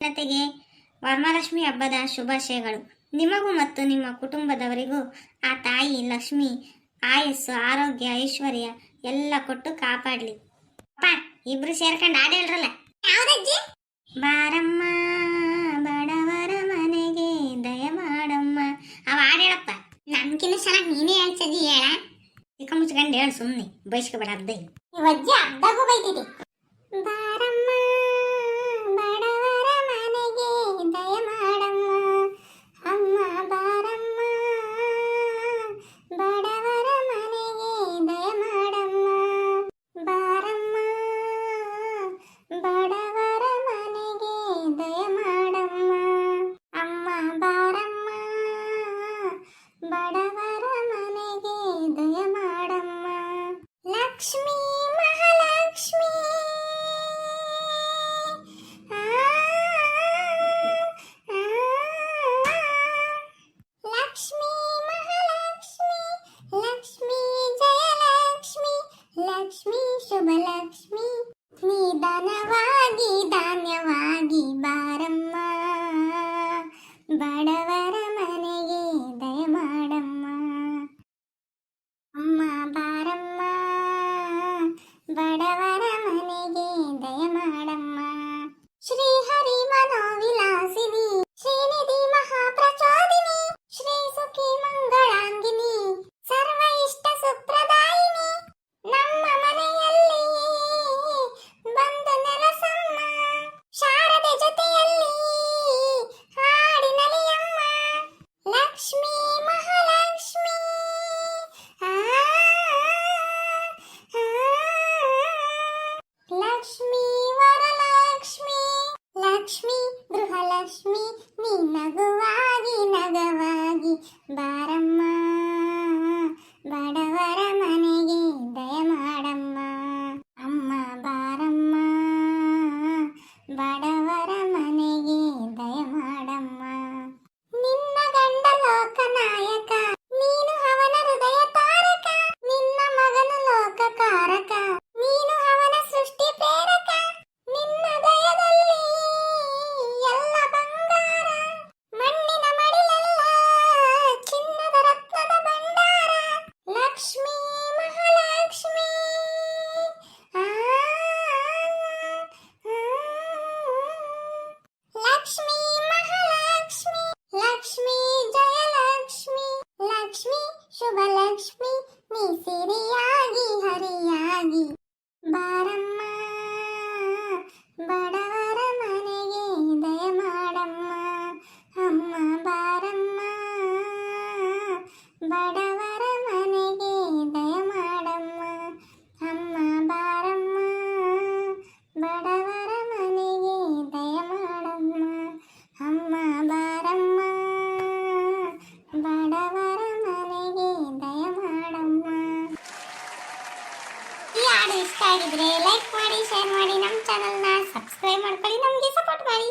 ಜನತೆಗೆ ವರಮಹಾಲಕ್ಷ್ಮಿ ಹಬ್ಬದ ಶುಭಾಶಯಗಳು. ನಿಮಗೂ ಮತ್ತು ನಿಮ್ಮ ಕುಟುಂಬದವರಿಗೂ ಆ ತಾಯಿ ಲಕ್ಷ್ಮಿ ಆಯಸ್ಸು, ಆರೋಗ್ಯ, ಐಶ್ವರ್ಯ ಎಲ್ಲ ಕೊಟ್ಟು ಕಾಪಾಡ್ಲಿ. ಅಪ್ಪ, ಇಬ್ರು ಸೇರ್ಕೊಂಡು ಹಾಡು ಹೇಳ್ರಲ್ಲ. ಯಾವ್ದಜ್ಜಿ? ಬಾರಮ್ಮ ಬಡವರ ಮನೆಗೆ ದಯ ಮಾಡಮ್ಮ. ಅವ ಹಾಡು ಹೇಳಪ್ಪ. ನನ್ಕಿನ್ನ ಚೆನ್ನಾಗಿ ನೀನೇ ಹೇಳ್ಸಜ್ಜಿ. ಹೇಳ ಚಿಕ್ಕ ಮುಚ್ಕೊಂಡು ಹೇಳು, ಸುಮ್ಮನೆ ಬಯಸ್ಕೊಬೇಡ. ಅರ್ಧ ಇವಜ್ಜಿ ಅರ್ಧಗೂ ಬೈತಿದ್ದಿ. ಬಾರಮ್ಮ ಬಡವರ ಮನೆಗೆ ದಯ ಮಾಡಮ್ಮ, ಅಮ್ಮ ಬಾರಮ್ಮ ಬಡವರ ಮನೆಗೆ ದಯ ಮಾಡಮ್ಮ, ಬಾರಮ್ಮ ಬಡವರ ಮನೆಗೆ ದಯ ಮಾಡಮ್ಮ, ಅಮ್ಮ ಬಾರಮ್ಮ ಬಡವರ ಮನೆಗೆ ದಯ ಮಾಡಮ್ಮ. ಲಕ್ಷ್ಮೀ ಮಹಾಲಕ್ಷ್ಮಿ ಲಕ್ಷ್ಮೀ ಮಹಾಲಕ್ಷ್ಮಿ, ಲಕ್ಷ್ಮೀ ಜಯಲಕ್ಷ್ಮಿ, ಲಕ್ಷ್ಮೀ ಶುಭಲಕ್ಷ್ಮಿ, ನಿಧಾನವಾಗಿ ಧಾನ್ಯವಾಗಿ ಬಾರಮ್ಮ, ಬಡವರ ಮನೆಗೆ ದಯ ಮಾಡಮ್ಮ, ಅಮ್ಮ ಬಾರಮ್ಮ ಬಡವರ ಮನೆಗೆ ದಯ ಮಾಡಮ್ಮ. ಶ್ರೀಹರಿ ಮನೋವಿಲಾಸಿನಿ, ಶ್ರೀನಿಧಿ ಮಹಾಪ್ರಚೋದಿನಿ, ಶ್ರೀ ಸುಖಿ ಮಂಗಳಾಂಗಿನಿ, ಸರ್ವ ಇಷ್ಟ ಸುಪ್ರದಾಯಿನಿ, ನಮ್ಮ ಮನೆಯಲ್ಲಿ ಬಂದು ನೆಲೆಸಮ್ಮ, ಶಾರದೆ ಜೊತೆಯಲ್ಲಿ ಹಾಡಿನಲಿ ಅಮ್ಮ. ಲಕ್ಷ್ಮೀ ಮಹಾಲಕ್ಷ್ಮಿ ಲಕ್ಷ್ಮೀ ವರಲಕ್ಷ್ಮಿ, ಲಕ್ಷ್ಮೀ ಗೃಹಲಕ್ಷ್ಮಿ, ನೀ ನಗುವಾಗಿ ನಗವಾಗಿ ಬಾರಮ್ಮ, ಬಡವರ ಮನೆಗೆ ದಯ ಮಾಡಮ್ಮ, ಅಮ್ಮ ಬಾರಮ್ಮ ಬಡವರ ಮನೆಗೆ ದಯ ಮಾಡಮ್ಮ. ನಿನ್ನ ಗಂಡ ಲೋಕನಾಯಕ, ನೀನು ಅವನ ಹೃದಯ ತಾರಕ, ನಿನ್ನ ಮಗನು ಲೋಕಕಾರಕ, ನೀನು ಅವನ ಸೃಷ್ಟಿ ಪ್ರೇರಕ, ನಿನ್ನ ದಯದಲ್ಲಿ ಎಲ್ಲ ಬಂಗಾರ, ಮಣ್ಣಿನ ಮಡಿಲೆಲ್ಲ ಚಿನ್ನದ ರತ್ನದ ಭಂಡಾರ. ಲಕ್ಷ್ಮೀ ಮಹಾಲಕ್ಷ್ಮಿ ಲಕ್ಷ್ಮೀ ಮಹಾಲಕ್ಷ್ಮಿ, ಲಕ್ಷ್ಮೀ ಜಯಲಕ್ಷ್ಮಿ, ಲಕ್ಷ್ಮೀ ಶುಭಲಕ್ಷ್ಮಿ, ನೀ ಸಿರಿಯಾಗಿ ಹರಿಯಾಗಿ ಬಾರಮ್ಮ, ಬಡವರ ಮನೆಗೆ ದಯ ಮಾಡಮ್ಮ, ಅಮ್ಮ ಬಾರಮ್ಮ ಬಡವರ ಮನೆಗೆ ದಯ ಮಾಡಮ್ಮ, ಅಮ್ಮ ಬಾರಮ್ಮ ಬಡವರ ಮನೆಗೆ ದಯ ಮಾಡಮ್ಮ, ಅಮ್ಮ ಬಾರಮ್ಮ ಬಡವರ ಮನೆಗೆ ದಯ ಮಾಡಮ್ಮ. ಈ ಹಾಡು ಇಷ್ಟ ಆಗಿದ್ರೆ ಲೈಕ್ ಮಾಡಿ, ಶೇರ್ ಮಾಡಿ, ನಮ್ಮ ಚಾನಲ್ನ ಸಬ್ಸ್ಕ್ರೈಬ್ ಮಾಡ್ಕೊಳ್ಳಿ, ನಮಗೆ ಸಪೋರ್ಟ್ ಮಾಡಿ.